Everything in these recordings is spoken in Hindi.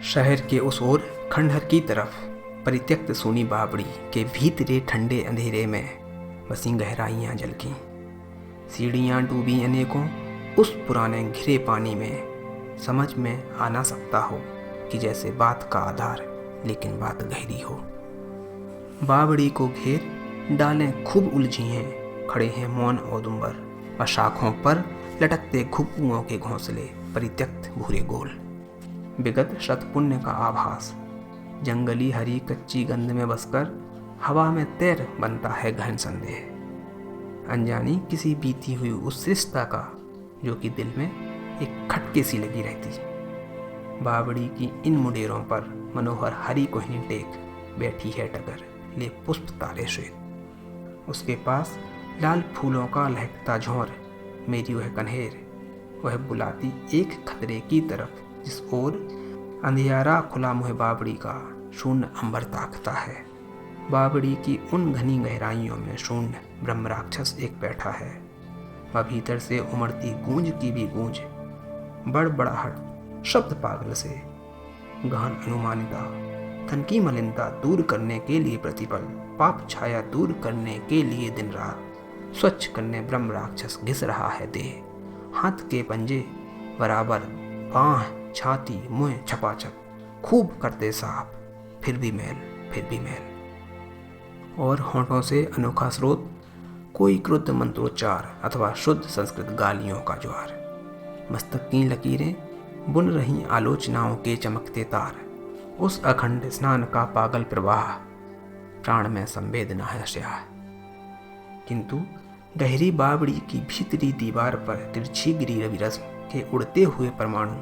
शहर के उस ओर खंडहर की तरफ परित्यक्त सूनी बावड़ी के भीतरे ठंडे अंधेरे में बसी गहराइयाँ झलकीं। सीढ़ियाँ डूबी अनेकों उस पुराने घिरे पानी में। समझ में आ ना सकता हो कि जैसे बात का आधार लेकिन बात गहरी हो। बावड़ी को घेर डालें खूब उलझी हैं, खड़े हैं मौन औदुंबर व शाखों पर लटकते घुग्गुओं के घोंसले परित्यक्त भूरे गोल। विगत शतपुण्य का आभास जंगली हरी कच्ची गंध में बसकर हवा में तैर बनता है गहन संदेह। अनजानी किसी बीती हुई उस रिश्ता का जो कि दिल में एक खटके सी लगी रहती। बावड़ी की इन मुडेरों पर मनोहर हरी कोहनी टेक बैठी है टगर ले पुष्प तारे श्वेत। उसके पास लाल फूलों का लहकता झोर मेरी वह कन्हेर, वह बुलाती एक खतरे की तरफ जिस ओर अंधियारा खुला मुँह बावड़ी का शून्य अंबर ताकता है। बावड़ी की उन घनी गहराइयों में शून्य ब्रह्म राक्षस एक बैठा है। वह भीतर से उमड़ती गूंज की भी गूंज, बड़बड़ाहट शब्द पागल से गहन अनुमानिता, तन की मलिनता दूर करने के लिए प्रतिपल, पाप छाया दूर करने के लिए दिन रात स्वच्छ करने ब्रह्म राक्षस घिस रहा है देह। हाथ के पंजे बराबर, बाँह छाती मुँह छपाछप खूब करते साफ, फिर भी मैल। और होंठों से अनोखा स्रोत, कोई क्रुद्ध मंत्रोच्चार अथवा शुद्ध संस्कृत गालियों का ज्वार। मस्तक की लकीरें बुन रही आलोचनाओं के चमकते तार, उस अखंड स्नान का पागल प्रवाह, प्राण में संवेदना है स्याह। किंतु गहरी बावड़ी की भीतरी दीवार पर तिरछी गिरी रविरश्मि के उड़ते हुए परमाणु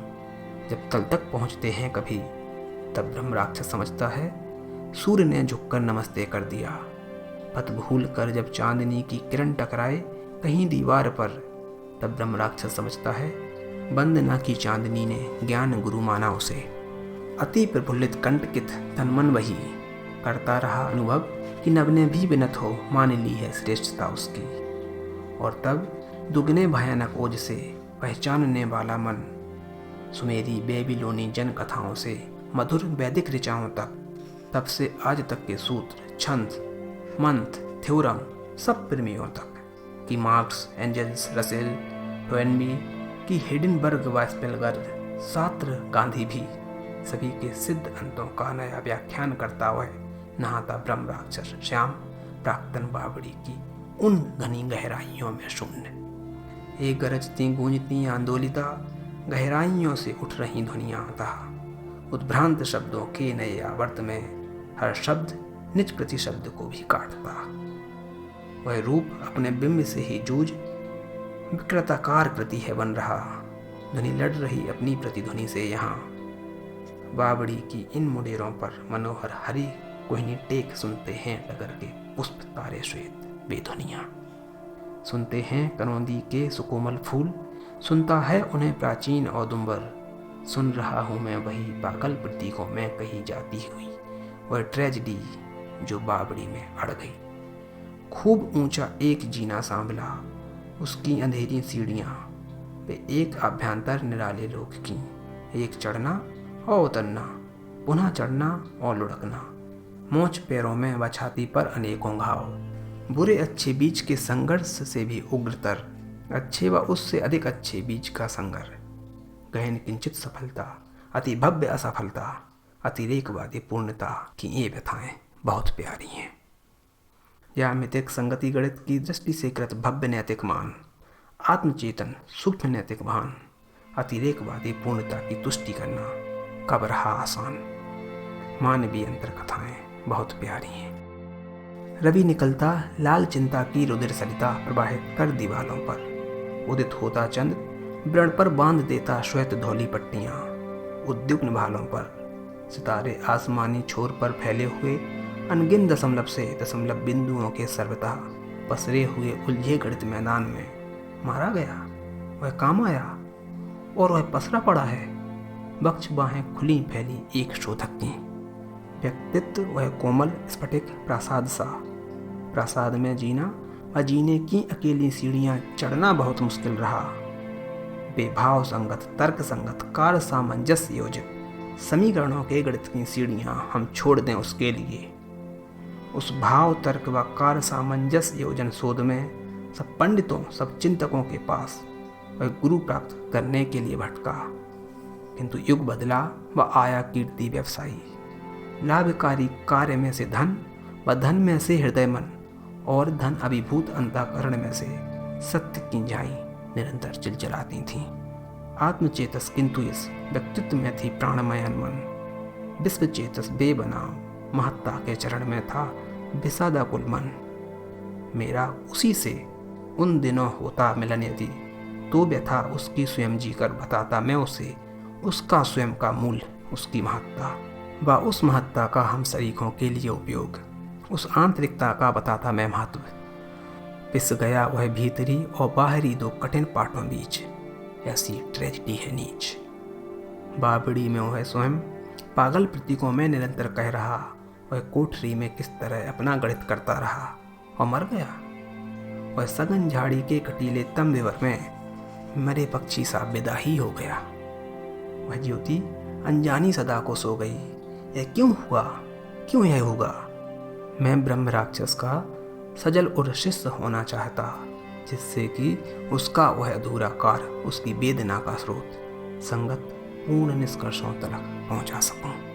जब तल तक पहुंचते हैं कभी, तब ब्रह्म राक्षस समझता है सूर्य ने झुककर नमस्ते कर दिया। पथ भूल कर जब चांदनी की किरण टकराए कहीं दीवार पर, तब ब्रह्म राक्षस समझता है वंदना की चांदनी ने ज्ञान गुरु माना उसे। अति प्रफुल्लित कंटकित तन मन वही करता रहा अनुभव कि नभ ने भी विनत हो मान ली है श्रेष्ठता उसकी। और तब दुगने भयानक ओज से पहचानने वाला मन सुमेरी बेबीलोनी जन कथाओं से मधुर वैदिक ऋचाओं तक, तब से आज तक के सूत्र, छंद, मंत्र, थ्योरम सब प्रेमियों तक कि मार्क्स, एंजल्स, रसेल, टोयनबी की हिडेनबर्ग व स्पेलबर्ग, सात्र, गांधी भी सभी के सिद्ध अंतों का नया व्याख्यान करता हुआ नहाता ब्रह्म राक्षस श्याम प्राक्तन बावड़ी की उन घनी गहराइयों में शून्य। एक गरजती गूंजती आंदोलिता गहराइयों से उठ रही ध्वनियाँ था। उद्भ्रांत शब्दों के नए आवर्त में हर शब्द निज प्रति शब्द को भी काटता। वह रूप अपने बिंब से ही जूझ विकृताकार कृति है बन रहा। ध्वनि लड़ रही अपनी प्रतिध्वनि से यहाँ। बावड़ी की इन मुडेरों पर मनोहर हरी कोहनी टेक सुनते हैं डगर के पुष्प तारे श्वेत बेध्वनियाँ। सुनते हैं कनौंदी के सुकोमल फूल, सुनता है उन्हें प्राचीन औदुंबर। सुन रहा हूँ मैं वही पागल प्रतीकों में कही जाती हुई वह ट्रेजेडी जो बावड़ी में अड़ गई। खूब ऊंचा एक जीना सांभला, उसकी अंधेरी सीढ़ियाँ पे एक आभ्यंतर निराले लोक की, एक चढ़ना और उतरना, पुनः चढ़ना और लुढ़कना। मोच पैरों में व छाती पर अनेकों घाव, बुरे अच्छे बीच के संघर्ष से भी उग्रतर, अच्छे व उससे अधिक अच्छे बीच का संघर्ष। गहन किंचित सफलता, अति भव्य असफलता, अतिरेकवादी पूर्णता की ये व्यथाएं बहुत प्यारी हैं। ज्यामितिक संगति गणित की दृष्टि से कृत भव्य नैतिक मान, आत्मचेतन सूक्ष्म नैतिक भान, अतिरेकवादी पूर्णता की तुष्टि करना कब रहा आसान। मानवीय अंतर कथाएं बहुत प्यारी हैं। रवि निकलता लाल चिंता की रुधिर सरिता प्रवाहित कर दीवालों पर, उदित होता चंद्र व्रण पर बांध देता श्वेत धौली पट्टियाँ। उद्युग्न भालों पर सितारे आसमानी छोर पर फैले हुए अनगिन दशमलव से दशमलव बिंदुओं के सर्वतः पसरे हुए उलझे गणित मैदान में मारा गया। वह काम आया और वह पसरा पड़ा है। बक्ष बाहें खुली फैली एक शोधक की, व्यक्तित्व वह कोमल स्फटिक प्रासाद सा। प्रासाद में जीना व जीने की अकेली सीढ़ियाँ चढ़ना बहुत मुश्किल रहा। बेभाव संगत, तर्क संगत, कार्य सामंजस्य योजित समीकरणों के गणित की सीढ़ियाँ हम छोड़ दें उसके लिए। उस भाव तर्क व कार्य सामंजस्य योजन शोध में सब पंडितों सब चिंतकों के पास वह गुरु प्राप्त करने के लिए भटका। किंतु युग बदला व आया कीर्ति व्यवसायी। लाभकारी कार्य में से धन व धन में से हृदय मन और धन अभिभूत अंतःकरण में से सत्य की झाई निरंतर चिलचिलाती थी। आत्मचेतस किंतु इस व्यक्तित्व में थी प्राणमय मन। विश्व चेतस बेबनाम महत्ता के चरण में था विषादाकुल मन। मेरा उसी से उन दिनों होता मिलन यदि तो व्यथा उसकी स्वयं जी कर बताता मैं उसे उसका स्वयं का मूल उसकी महत्ता व उस महत्ता का हम शरीकों के लिए उपयोग उस आंतरिकता का बताता मैं महत्व। पिस गया वह भीतरी और बाहरी दो कठिन पाटों बीच ऐसी ट्रेजिडी है नीच। बाबड़ी में वह स्वयं पागल प्रतीकों में निरंतर कह रहा वह कोठरी में किस तरह अपना गणित करता रहा और मर गया। वह सघन झाड़ी के कटीले तम विवर में मरे पक्षी सा विदा ही हो गया। वह ज्योति अनजानी सदा को सो गई। यह क्यों हुआ, क्यों यह होगा। मैं ब्रह्म राक्षस का सजल और शिष्य होना चाहता जिससे कि उसका वह अधूरा कार्य उसकी वेदना का स्रोत संगत पूर्ण निष्कर्षों तक पहुंचा सकूं।